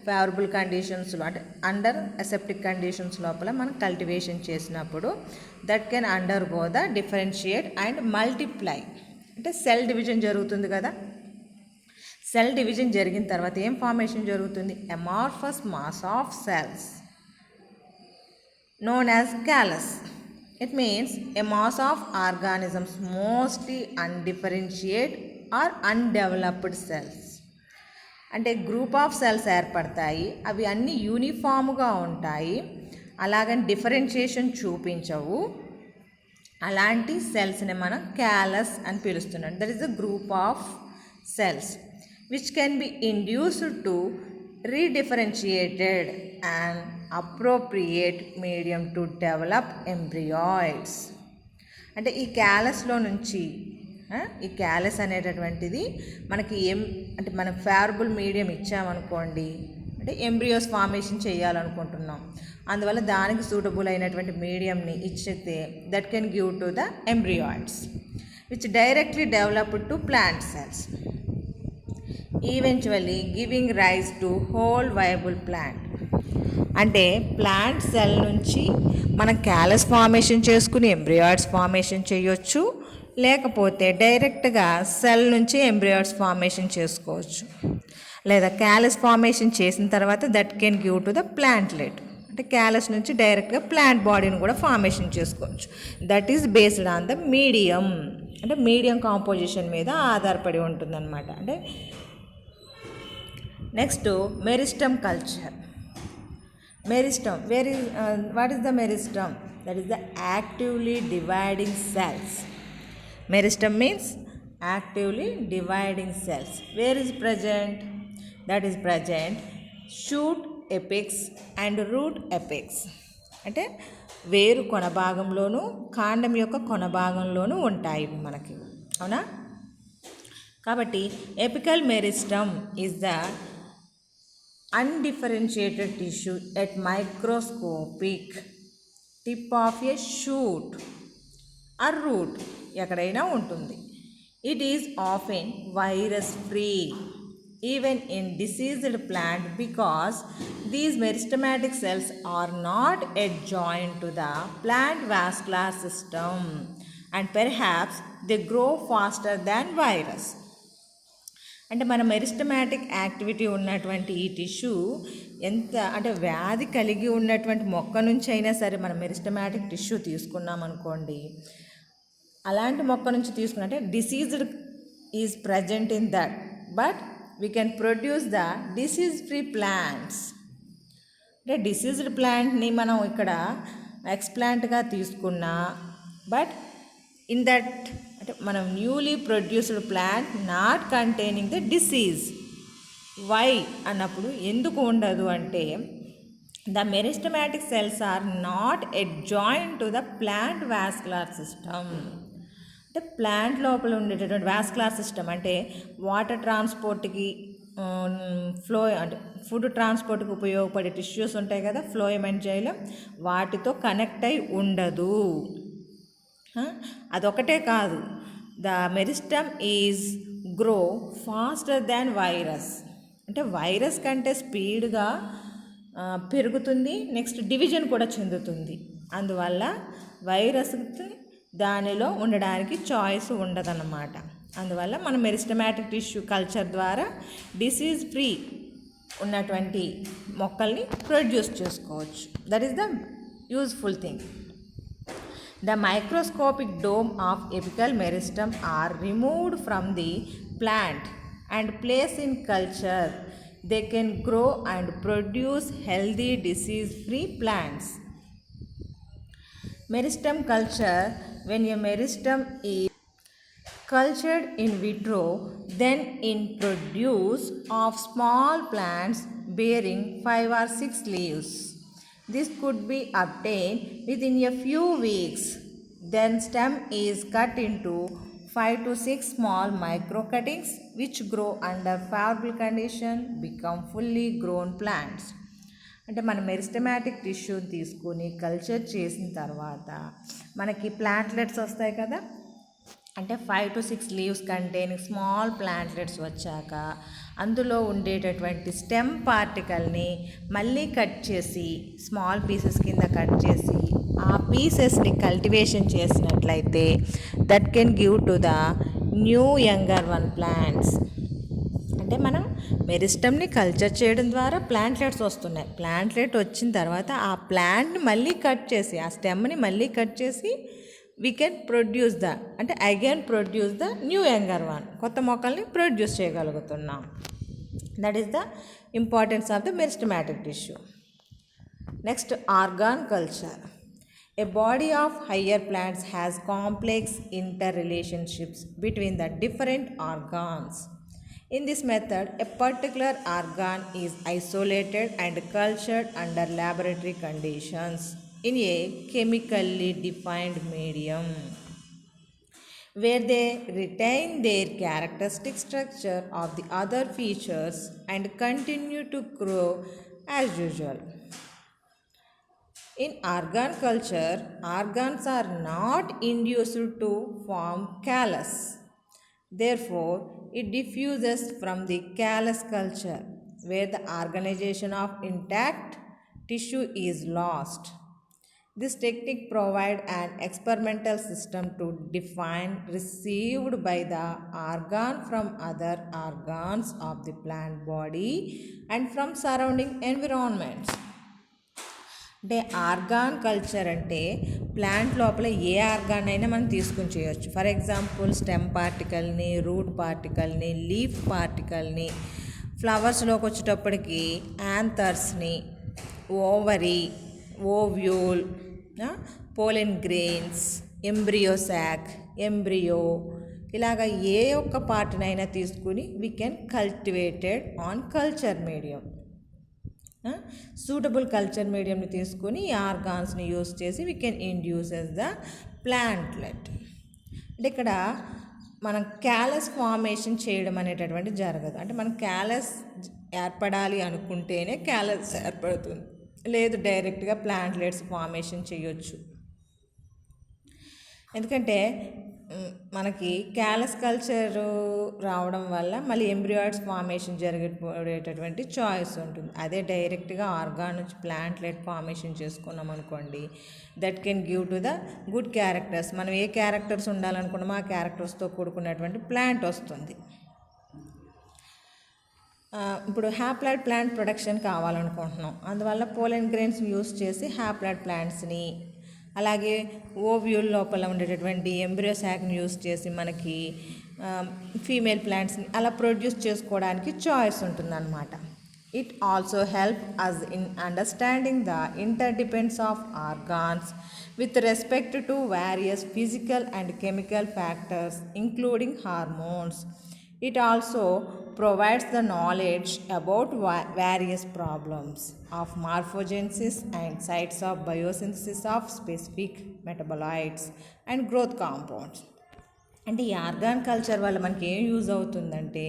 ఫేవరబుల్ కండిషన్స్లో అంటే అండర్ అసెప్టిక్ కండిషన్స్ లోపల మనం కల్టివేషన్ చేసినప్పుడు that can under go the differentiate and multiply. అంటే సెల్ డివిజన్ జరుగుతుంది కదా, సెల్ డివిజన్ జరిగిన తర్వాత ఏం ఫార్మేషన్ జరుగుతుంది? Amorphous mass of cells known as callus. It means a mass of organisms mostly undifferentiated or undeveloped cells. అంటే group of cells ఏర్పడతాయి, అవి అన్నీ యూనిఫామ్గా ఉంటాయి, అలాగని డిఫరెన్షియేషన్ చూపించవు. అలాంటి సెల్స్ని మనం క్యాలస్ అని పిలుస్తున్నాం. That is a group of cells which can be induced to redifferentiated and appropriate medium to develop embryos. అంటే ఈ క్యాలస్లో నుంచి ఈ క్యాలస్ అనేటటువంటిది మనకి అంటే మనం ఫేవరబుల్ మీడియం ఇచ్చామనుకోండి, అంటే ఎంబ్రియోస్ ఫార్మేషన్ చేయాలనుకుంటున్నాం, అందువల్ల దానికి సూటబుల్ అయినటువంటి మీడియంని ఇచ్చితే that can give to the embryoids which directly developed to plant cells, eventually giving rise to whole viable plant. అంటే ప్లాంట్ సెల్ నుంచి మనం క్యాలస్ ఫార్మేషన్ చేసుకుని ఎంబ్రియాయిడ్స్ ఫార్మేషన్ చేయొచ్చు, లేకపోతే డైరెక్ట్గా సెల్ నుంచి ఎంబ్రియాయిడ్స్ ఫార్మేషన్ చేసుకోవచ్చు. లేదా క్యాలస్ ఫార్మేషన్ చేసిన తర్వాత that can give to the plantlet, అంటే క్యాలస్ నుంచి డైరెక్ట్గా ప్లాంట్ బాడీని కూడా ఫార్మేషన్ చేసుకోవచ్చు. That is based on the medium, అంటే మీడియం కాంపోజిషన్ మీద ఆధారపడి ఉంటుందన్నమాట. అంటే next meristem culture. Meristem, what is the meristem? That is the actively dividing cells. Meristem means actively dividing cells. Where is present? That is present shoot apex and root apex. అంటే వేరు కొన భాగంలోను కాండం యొక్క కొన భాగంలోనూ ఉంటాయి మనకి, అవునా? కాబట్టి apical meristem is the undifferentiated tissue at microscopic tip of a shoot or root, ఎక్కడైనా ఉంటుంది. It is often virus free even in diseased plant because these meristematic cells are not adjoined to the plant vascular system. and perhaps they grow faster than virus. అంటే మన meristematic activity ఉన్నటువంటి ఈ tissue ఎంత అంటే వ్యాధి కలిగి ఉన్నటువంటి మొక్క నుంచి అయినా సరే మనం మెరిస్టమాటిక్ టిష్యూ తీసుకున్నాం అనుకోండి, అలాంటి మొక్క నుంచి తీసుకున్నట్టే diseased is present in that, but we can produce the disease free plants. అంటే డిసీజ్డ్ ప్లాంట్ని మనం ఇక్కడ ఎక్స్ప్లాంట్గా తీసుకున్నా, బట్ ఇన్ దట్ అంటే మనం newly produced plant not containing the disease. Why అన్నప్పుడు ఎందుకు ఉండదు అంటే the meristematic cells are not adjoint to the plant vascular system. అంటే ప్లాంట్ లోపల ఉండేటటువంటి వాస్కులర్ సిస్టమ్ అంటే వాటర్ ట్రాన్స్పోర్ట్కి ఫ్లో అంటే ఫుడ్ ట్రాన్స్పోర్ట్కి ఉపయోగపడే టిష్యూస్ ఉంటాయి కదా, ఫ్లోయమ్ అండ్ జైలం, వాటితో కనెక్ట్ అయి ఉండదు. అదొకటే కాదు, the meristem is grow faster than virus. అంటే వైరస్ కంటే స్పీడ్గా పెరుగుతుంది, నెక్స్ట్ డివిజన్ కూడా చెందుతుంది. అందువల్ల వైరస్ దానిలో ఉండడానికి చాయిస్ ఉండదన్నమాట. అందువల్ల మనం మెరిస్టమాటిక్ టిష్యూ కల్చర్ ద్వారా డిసీజ్ ఫ్రీ ఉన్నటువంటి మొక్కల్ని ప్రొడ్యూస్ చేసుకోవచ్చు. That is the useful thing. The microscopic dome of apical meristem are removed from the plant and placed in culture. They can grow and produce healthy disease-free plants. Meristem culture: when a meristem is cultured in vitro, then in produce of small plants bearing 5 or 6 leaves. This could be obtained within a few weeks. Then stem is cut into 5 to 6 small micro cuttings which grow under favorable condition, become fully grown plants. అంటే మన meristematic టిష్యూని తీసుకొని culture చేసిన తర్వాత మనకి ప్లాంట్లెట్స్ వస్తాయి కదా, అంటే 5 to 6 leaves containing small ప్లాంట్లెట్స్ వచ్చాక అందులో ఉండేటటువంటి స్టెమ్ పార్టికల్ని మళ్ళీ కట్ చేసి స్మాల్ పీసెస్ కింద కట్ చేసి ఆ పీసెస్ని కల్టివేషన్ చేసినట్లయితే that can give to the new younger one plants. అంటే మనం మెరిస్టమ్ని కల్చర్ చేయడం ద్వారా ప్లాంట్లెట్స్ వస్తున్నాయి. ప్లాంట్లెట్ వచ్చిన తర్వాత ఆ ప్లాంట్ని మళ్ళీ కట్ చేసి ఆ స్టెమ్ని మళ్ళీ కట్ చేసి వీ కెన్ ప్రొడ్యూస్ ద అంటే again produce the new younger one, కొత్త మొక్కల్ని ప్రొడ్యూస్ చేయగలుగుతున్నాం. That is the importance of the meristematic tissue. Next organ culture. A body of higher plants has complex interrelationships between the different organs. In this method, a particular organ is isolated and cultured under laboratory conditions in a chemically defined medium, where they retain their characteristic structure of the other features and continue to grow as usual. In organ culture, organs are not induced to form callus. Therefore, it diffuses from the callus culture, where the organization of intact tissue is lost. This technique provides an experimental system to define received by the organ from other organs of the plant body and from surrounding environments. అంటే organ culture అంటే plant లోపల ఏ organ అయినా మనం తీసుకుని చేయొచ్చు. For example stem పార్టికల్ని, root పార్టికల్ని, లీఫ్ పార్టికల్ని, ఫ్లవర్స్లోకి వచ్చేటప్పటికి యాంథర్స్ని, ovary, ovule, pollen grains, embryo sac, embryo, ఇలాగ ఏ ఒక్క పార్ట్నైనా తీసుకుని we can cultivated on culture medium. Suitable culture మీడియంని తీసుకొని ఈ ఆర్గాన్స్ని యూస్ చేసి we can induce as the plantlet. అంటే ఇక్కడ మనం క్యాలస్ ఫార్మేషన్ చేయడం అనేటటువంటి జరగదు. అంటే మనం క్యాలస్ ఏర్పడాలి అనుకుంటేనే క్యాలస్ ఏర్పడుతుంది, లేదు డైరెక్ట్గా ప్లాంట్లెట్స్ ఫార్మేషన్ చేయొచ్చు. ఎందుకంటే మనకి క్యాలస్ కల్చర్ రావడం వల్ల మళ్ళీ ఎంబ్రియాయిడ్స్ ఫార్మేషన్ జరిగేటటువంటి చాయిస్ ఉంటుంది. అదే డైరెక్ట్గా ఆర్గాన్ నుంచి ప్లాంట్లెట్ ఫార్మేషన్ చేసుకున్నాం అనుకోండి, that can give to the good characters. మనం ఏ క్యారెక్టర్స్ ఉండాలనుకున్నామో ఆ క్యారెక్టర్స్తో కూడుకున్నటువంటి ప్లాంట్ వస్తుంది. ఇప్పుడు హ్యాప్లాయిడ్ ప్లాంట్ ప్రొడక్షన్ కావాలనుకుంటున్నాం, అందువల్ల పోలెన్ గ్రెయిన్స్ యూస్ చేసి హ్యాప్లాయిడ్ ప్లాంట్స్ని, అలాగే ఓవ్యూల్ లోపల ఉండేటటువంటి ఎంబ్రియో శాక్ని యూస్ చేసి మనకి ఫీమేల్ ప్లాంట్స్ని అలా ప్రొడ్యూస్ చేసుకోవడానికి చాయిస్ ఉంటుందన్నమాట. It also help us in understanding the interdependence of organs with respect to various physical and chemical factors including hormones. It also provides the knowledge about various problems of morphogenesis and sites of biosynthesis of specific metabolites and growth compounds. అంటే ఈ organ culture వల్ల మనకి ఏం use అవుతుందంటే,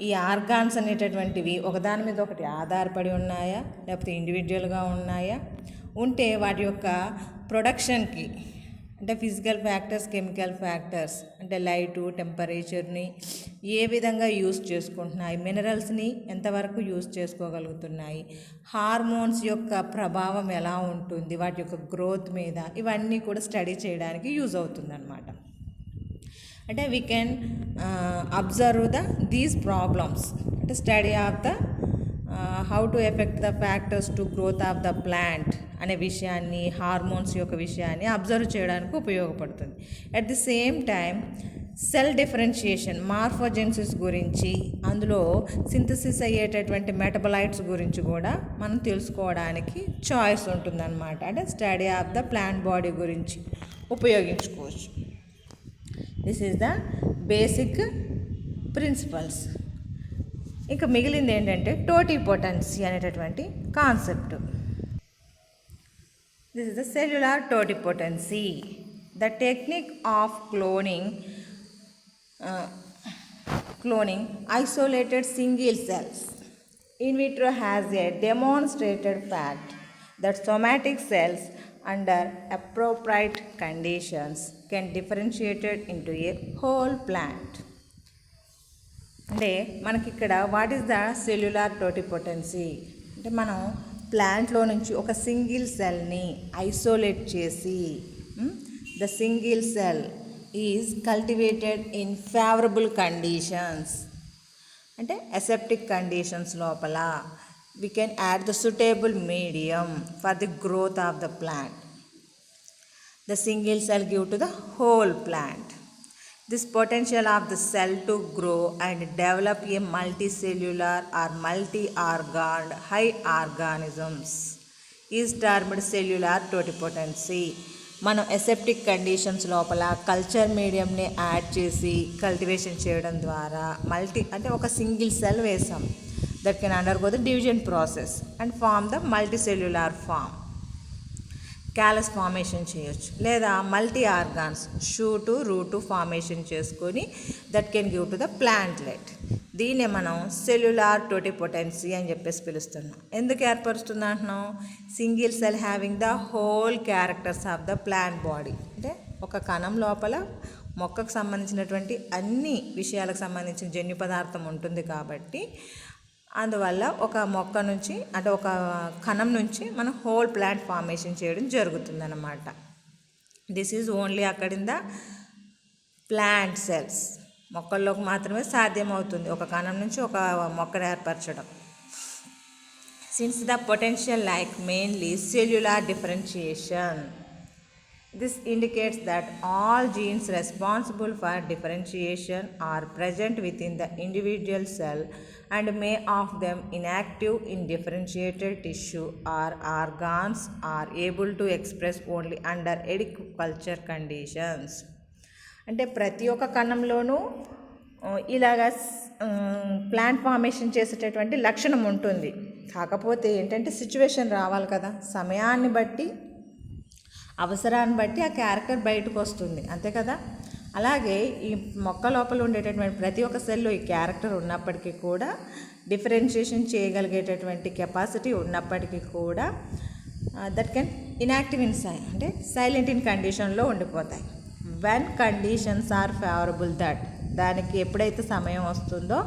ఈ organs అనేటటువంటివి ఒకదాని మీద ఒకటి ఆధారపడి ఉన్నాయా, లేకపోతే ఇండివిజువల్గా ఉన్నాయా, ఉంటే వాటి యొక్క ప్రొడక్షన్కి అంటే ఫిజికల్ ఫ్యాక్టర్స్, కెమికల్ ఫ్యాక్టర్స్ అంటే లైటు, టెంపరేచర్ని ఏ విధంగా యూస్ చేసుకుంటున్నాయి, మినరల్స్ని ఎంతవరకు యూస్ చేసుకోగలుగుతున్నాయి, హార్మోన్స్ యొక్క ప్రభావం ఎలా ఉంటుంది వాటి యొక్క గ్రోత్ మీద, ఇవన్నీ కూడా స్టడీ చేయడానికి యూజ్ అవుతుందన్నమాట. అంటే we can observe these problems, అంటే study of the how to effect the factors to growth of the plant అనే విషయాన్ని, హార్మోన్స్ యొక్క విషయాన్ని అబ్జర్వ్ చేయడానికి ఉపయోగపడుతుంది. At the same time cell differentiation, morphogenesis గురించి, అందులో సింథసిస్ అయ్యేటటువంటి మెటబలైట్స్ గురించి కూడా మనం తెలుసుకోవడానికి చాయిస్ ఉంటుందన్నమాట. అంటే study of the plant body గురించి ఉపయోగించుకోవచ్చు. This is the basic principles. ఇంకా మిగిలింది ఏంటంటే టోటిపోటెన్సీ అనేటటువంటి concept. This is the cellular totipotency, the technique of cloning isolated single cells. In vitro has a demonstrated fact that somatic cells under appropriate conditions can differentiated into a whole plant. అంటే మనకి ఇక్కడ what is the cellular టోటిపోటెన్సీ అంటే, మనం ప్లాంట్లో నుంచి ఒక single సెల్ని isolate చేసి, the single cell is cultivated in favourable conditions, అంటే అసెప్టిక్ కండిషన్స్ లోపల we can add the suitable medium for the growth of the plant. The single cell give to the whole plant. This potential of the cell to grow and develop a multicellular or multi-organed high organisms is termed cellular totipotency. మనం aseptic conditions లోపల culture మీడియంని add చేసి cultivation చేయడం ద్వారా అంటే ఒక single cell వేసాం, that can undergo the division process and form the multicellular form. Callus formation చేయొచ్చు, లేదా multi organs shoot, root formation చేసుకొని that can give to the plantlet. దీన్నే మనం సెల్యులార్ టోటిపోటెన్సీ అని చెప్పేసి పిలుస్తున్నాం. ఎందుకు ఏర్పరుస్తుంది అంటున్నాం? Single cell having the whole characters of the plant body, అంటే ఒక కణం లోపల మొక్కకు సంబంధించినటువంటి అన్ని విషయాలకు సంబంధించిన జన్యు పదార్థం ఉంటుంది కాబట్టి, అందువల్ల ఒక మొక్క నుంచి అంటే ఒక కణం నుంచి మనం హోల్ ప్లాంట్ ఫార్మేషన్ చేయడం జరుగుతుందన్నమాట. దిస్ ఈజ్ ఓన్లీ అక్కడ ఇన్ ద ప్లాంట్ సెల్స్, మొక్కల్లోకి మాత్రమే సాధ్యమవుతుంది ఒక కణం నుంచి ఒక మొక్కను ఏర్పరచడం. Since the potential like mainly cellular differentiation, this indicates that all genes responsible for differentiation are present within the individual cell and may of them inactive in differentiated tissue or organs are able to express only under adequate culture conditions. అంటే ప్రతి ఒక్క కణంలోనూ ఇలాగా plant formation చేసేటటువంటి లక్షణం ఉంటుంది. కాకపోతే ఏంటంటే situation రావాలి కదా, సమయాన్ని బట్టి అవసరాన్ని బట్టి ఆ క్యారెక్టర్ బయటకు వస్తుంది, అంతే కదా. అలాగే ఈ మొక్క లోపల ఉండేటటువంటి ప్రతి ఒక్క సెల్లో ఈ క్యారెక్టర్ ఉన్నప్పటికీ కూడా, డిఫరెన్షియేషన్ చేయగలిగేటటువంటి కెపాసిటీ ఉన్నప్పటికీ కూడా దట్ కెన్ ఇన్యాక్టివ్ ఇన్ అంటే సైలెంట్ ఇన్ కండిషన్లో ఉండిపోతాయి. When conditions are favourable that, దానికి ఎప్పుడైతే సమయం వస్తుందో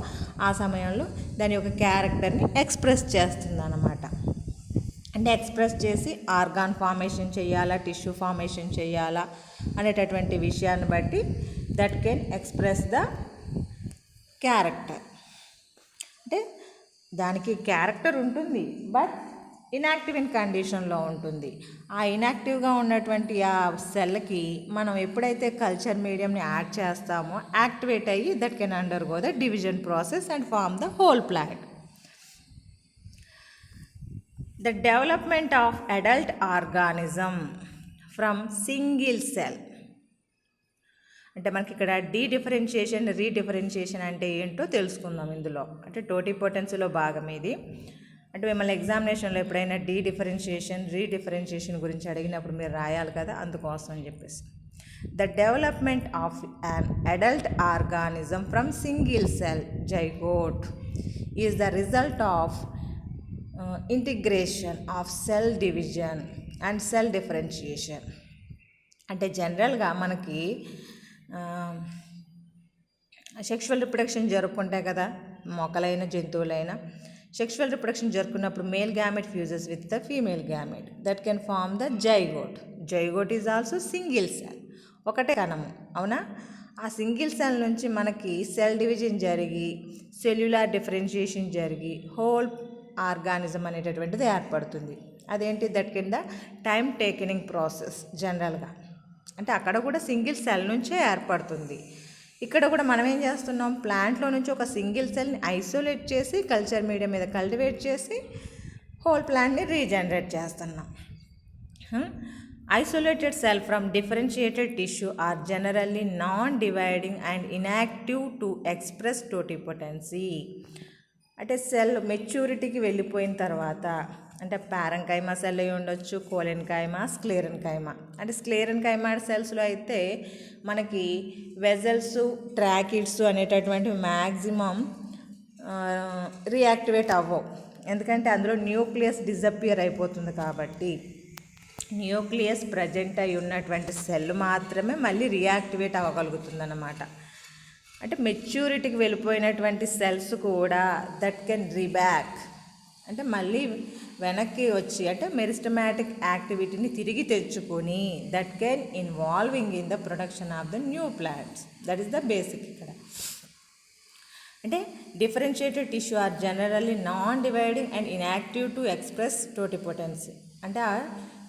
ఆ సమయంలో దాని యొక్క క్యారెక్టర్ని ఎక్స్ప్రెస్ చేస్తుంది అన్నమాట. అంటే ఎక్స్ప్రెస్ చేసి ఆర్గాన్ ఫార్మేషన్ చేయాలా, టిష్యూ ఫార్మేషన్ చేయాలా అనేటటువంటి విషయాన్ని బట్టి that can express the character. అంటే దానికి క్యారెక్టర్ ఉంటుంది, బట్ ఇన్యాక్టివ్ ఇన్ కండిషన్లో ఉంటుంది. ఆ ఇన్యాక్టివ్గా ఉన్నటువంటి ఆ సెల్కి మనం ఎప్పుడైతే కల్చర్ మీడియంని యాడ్ చేస్తామో యాక్టివేట్ అయ్యి that can undergo the division process and form the whole plant. The development of adult organism from single cell. అంటే మనకి ఇక్కడ డీడిఫరెన్షియేషన్, రీడిఫరెన్షియేషన్ అంటే ఏంటో తెలుసుకుందాం ఇందులో. అంటే టోటిపోటెన్సీలో భాగం ఇది. అంటే మిమ్మల్ని ఎగ్జామినేషన్లో ఎప్పుడైనా డీడిఫరెన్షియేషన్, రీడిఫరెన్షియేషన్ గురించి అడిగినప్పుడు మీరు రాయాలి కదా, అందుకోసం అని చెప్పేసి. The development of an adult organism from single cell zygote is the result of integration of cell division and cell differentiation. అంటే జనరల్గా మనకి సెక్షువల్ రిప్రొడక్షన్ జరుపుకుంటాయి కదా, మొక్కలైన జంతువులైనా. సెక్షువల్ రిప్రొడక్షన్ జరుపుకున్నప్పుడు male gamete fuses with the female gamete that can form the zygote. Zygote is also single cell, ఒకటే కణము, అవునా? ఆ సింగిల్ సెల్ నుంచి మనకి సెల్ డివిజన్ జరిగి సెల్యులార్ డిఫరెన్షియేషన్ జరిగి హోల్ ఆర్గానిజం అనేటటువంటిది ఏర్పడుతుంది. అదేంటి, దట్ కింద టైం టేకింగ్ ప్రాసెస్ జనరల్గా. అంటే అక్కడ కూడా సింగిల్ సెల్ నుంచే ఏర్పడుతుంది. ఇక్కడ కూడా మనం ఏం చేస్తున్నాం, ప్లాంట్లో నుంచి ఒక సింగిల్ సెల్ని ఐసోలేట్ చేసి కల్చర్ మీడియం మీద కల్టివేట్ చేసి హోల్ ప్లాంట్ని రీజనరేట్ చేస్తున్నాం. Isolated cell from differentiated tissue are generally non dividing and inactive to express totipotency. అంటే సెల్ మెచ్యూరిటీకి వెళ్ళిపోయిన తర్వాత, అంటే పారెన్కైమా సెల్ అయి ఉండొచ్చు, కోలెన్కైమా, స్క్లెరెన్కైమా. అంటే స్క్లెరెన్కైమా సెల్స్లో అయితే మనకి వెజల్స్, ట్రాకిడ్స్ అనేటటువంటి మ్యాక్సిమం రియాక్టివేట్ అవ్వవు, ఎందుకంటే అందులో న్యూక్లియస్ డిజపియర్ అయిపోతుంది. కాబట్టి న్యూక్లియస్ ప్రజెంట్ అయి ఉన్నటువంటి సెల్ మాత్రమే మళ్ళీ రియాక్టివేట్ అవ్వగలుగుతుంది అన్నమాట. అంటే మెచ్యూరిటీకి వెళ్ళిపోయినటువంటి సెల్స్ కూడా దట్ కెన్ రీబ్యాక్, అంటే మళ్ళీ వెనక్కి వచ్చి అంటే మెరిస్టమాటిక్ యాక్టివిటీని తిరిగి తెచ్చుకొని that can involving in the production of the new plants. That is the basic ఇక్కడ. అంటే differentiated tissue are generally non dividing and inactive to express totipotency. అంటే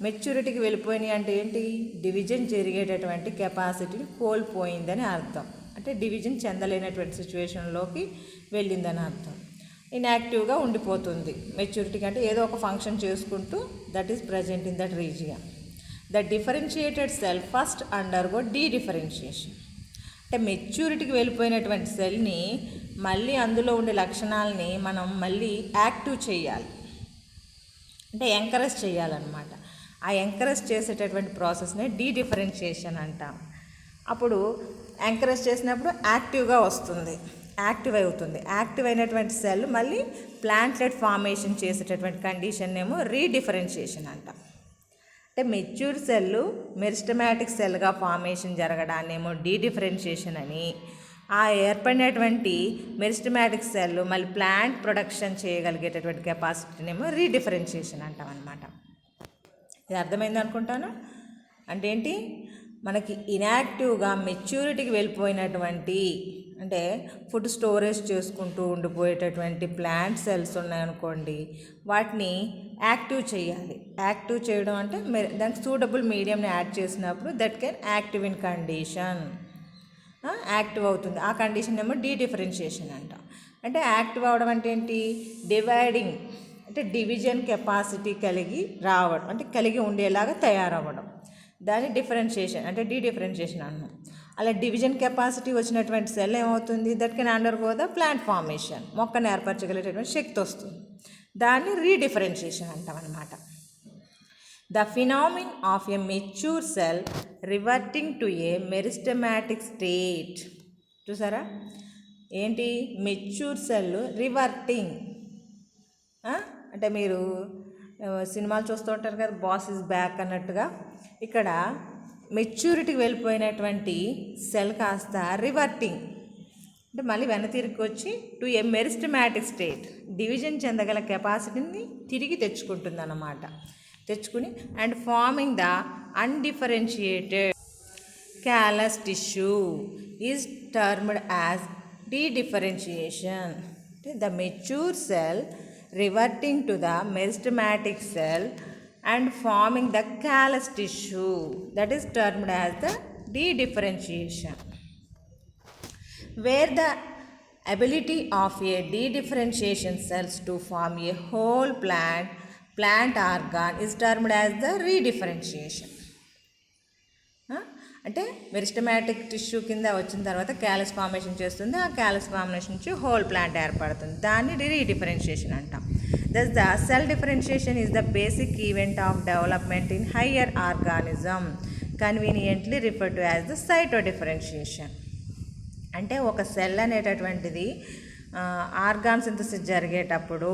మెచ్యూరిటీకి వెళ్ళిపోయినాయి అంటే ఏంటి, డివిజన్ జరిగేటటువంటి కెపాసిటీని కోల్పోయిందని అర్థం. అంటే డివిజన్ చెందలేనటువంటి సిచ్యువేషన్లోకి వెళ్ళిందని అర్థం. ఇన్యాక్టివ్గా ఉండిపోతుంది మెచ్యూరిటీకి, అంటే ఏదో ఒక ఫంక్షన్ చేసుకుంటూ that is present in that region. The differentiated cell first undergo dedifferentiation. అంటే మెచ్యూరిటీకి వెళ్ళిపోయినటువంటి సెల్ని మళ్ళీ అందులో ఉండే లక్షణాలని మనం మళ్ళీ యాక్టివ్ చేయాలి, అంటే ఎంకరేజ్ చేయాలన్నమాట. ఆ ఎంకరేజ్ చేసేటటువంటి ప్రాసెస్ని డీడిఫరెన్షియేషన్ అంటాం. అప్పుడు ఎంకరేజ్ చేసినప్పుడు యాక్టివ్గా వస్తుంది, యాక్టివ్ అవుతుంది. యాక్టివ్ అయినటువంటి సెల్ మళ్ళీ ప్లాంట్లెట్ ఫార్మేషన్ చేసేటటువంటి కండిషన్ ఏమో రీడిఫరెన్షియేషన్ అంటాం. అంటే మెచ్యూర్ సెల్లు మెరిస్టమాటిక్ సెల్గా ఫార్మేషన్ జరగడాన్ని ఏమో డీడిఫరెన్షియేషన్ అని, ఆ ఏర్పడినటువంటి మెరిస్టమాటిక్ సెల్ మళ్ళీ ప్లాంట్ ప్రొడక్షన్ చేయగలిగేటటువంటి కెపాసిటీని ఏమో రీడిఫరెన్షియేషన్ అంటాం అన్నమాట. ఇది అర్థమైంది అనుకుంటాను. అంటే ఏంటి, మనకి ఇన్యాక్టివ్గా మెచ్యూరిటీకి వెళ్ళిపోయినటువంటి, అంటే ఫుడ్ స్టోరేజ్ చేసుకుంటూ ఉండిపోయేటటువంటి ప్లాంట్ సెల్స్ ఉన్నాయనుకోండి, వాటిని యాక్టివ్ చేయాలి. యాక్టివ్ చేయడం అంటే దానికి సూటబుల్ మీడియంని యాడ్ చేసినప్పుడు that can active in condition, active అవుతుంది. ఆ కండిషన్ ఏమో డీడిఫరెన్షియేషన్ అంటాం. అంటే యాక్టివ్ అవ్వడం అంటే ఏంటి, డివైడింగ్ అంటే డివిజన్ కెపాసిటీ కలిగి రావడం, అంటే కలిగి ఉండేలాగా తయారవ్వడం, దాన్ని డిఫరెన్షియేషన్ అంటే డీడిఫరెన్షియేషన్ అన్నాం. అలా డివిజన్ కెపాసిటీ వచ్చినటువంటి సెల్ ఏమవుతుంది, that can undergo the plant formation, మొక్కను ఏర్పరచగలిగేటటువంటి శక్తి వస్తుంది, దాన్ని రీడిఫరెన్షియేషన్ అంటాం అన్నమాట. The phenomenon of a mature cell reverting to a meristematic state. చూసారా ఏంటి, మెచ్యూర్ సెల్ రివర్టింగ్, అంటే మీరు సినిమాలు చూస్తూ ఉంటారు కదా, బాస్ ఇస్ బ్యాక్ అన్నట్టుగా ఇక్కడ మెచ్యూరిటీకి వెళ్ళిపోయినటువంటి సెల్ కాస్త రివర్టింగ్ అంటే మళ్ళీ వెనతిరిగి వచ్చి to a meristematic state division చెందగల కెపాసిటీని తిరిగి తెచ్చుకుంటుంది అన్నమాట. తెచ్చుకుని and forming the undifferentiated callus tissue is termed as de-differentiation. The mature cell reverting to the meristematic cell and forming the callus tissue, that is termed as the de-differentiation. Where the ability of a de-differentiation cells to form a whole plant organ is termed as the redifferentiation. అంటే meristematic tissue కింద వచ్చిన తర్వాత callus formation చేస్తుంది. ఆ callus formation నుంచి whole plant ఏర్పడుతుంది. దాన్ని redifferentiation అంటాం. Thus the cell differentiation is the basic event of development in higher organism conveniently refer to as the cyto differentiation. అంటే ఒక సెల్ అనేటటువంటిది ఆర్గాన్ సింథసిస్ జరిగేటప్పుడు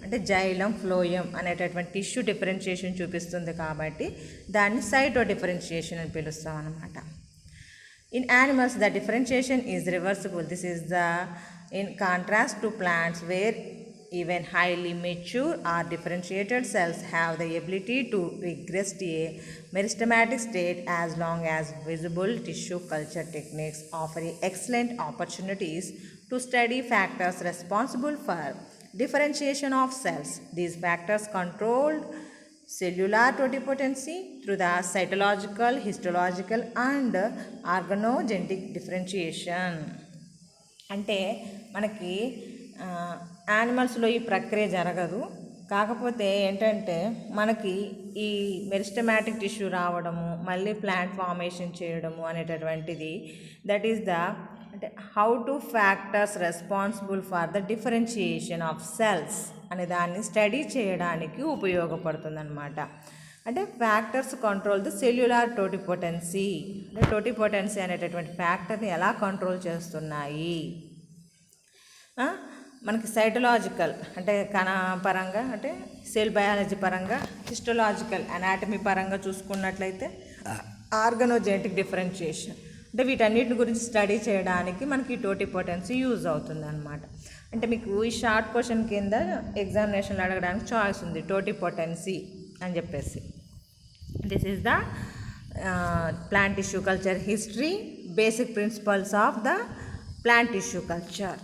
అంటే జైలం ఫ్లోయం అనేటటువంటి టిష్యూ డిఫరెన్షియేషన్ చూపిస్తుంది కాబట్టి దాన్ని సైటో డిఫరెన్షియేషన్ అని పిలుస్తాం అన్నమాట. In animals the differentiation is reversible. This is the in contrast to plants where even highly mature or differentiated cells have the ability to regress to a meristematic state as long as visible tissue culture techniques offer excellent opportunities to study factors responsible for differentiation of cells. These factors controlled cellular totipotency through the cytological, histological and organogenetic differentiation. అంటే మనకి యానిమల్స్లో ఈ ప్రక్రియ జరగదు. కాకపోతే ఏంటంటే మనకి ఈ meristematic tissue రావడము మళ్ళీ ప్లాంట్ ఫార్మేషన్ చేయడము అనేటటువంటిది దట్ ఈస్ ద అంటే how to factors responsible for the differentiation of cells అనే దాన్ని స్టడీ చేయడానికి ఉపయోగపడుతుంది అన్నమాట. అంటే ఫ్యాక్టర్స్ కంట్రోల్ ద సెల్యులార్ టోటిపోటెన్సీ అంటే టోటిపోటెన్సీ అనేటటువంటి ఫ్యాక్టర్ని ఎలా కంట్రోల్ చేస్తున్నాయి. మనకి సైటలాజికల్ అంటే కణ పరంగా అంటే సెల్ బయాలజీ పరంగా, హిస్టలాజికల్ అనాటమీ పరంగా చూసుకున్నట్లయితే ఆర్గనోజెనెటిక్ డిఫరెన్షియేషన్ అంటే వీటన్నిటి గురించి స్టడీ చేయడానికి మనకి టోటిపోటెన్సీ యూజ్ అవుతుంది అన్నమాట. అంటే మీకు ఈ షార్ట్ క్వశ్చన్ కింద ఎగ్జామినేషన్లో అడగడానికి చాయిస్ ఉంది టోటిపోటెన్సీ అని చెప్పేసి. This is the plant tissue culture history, basic principles of the plant tissue culture.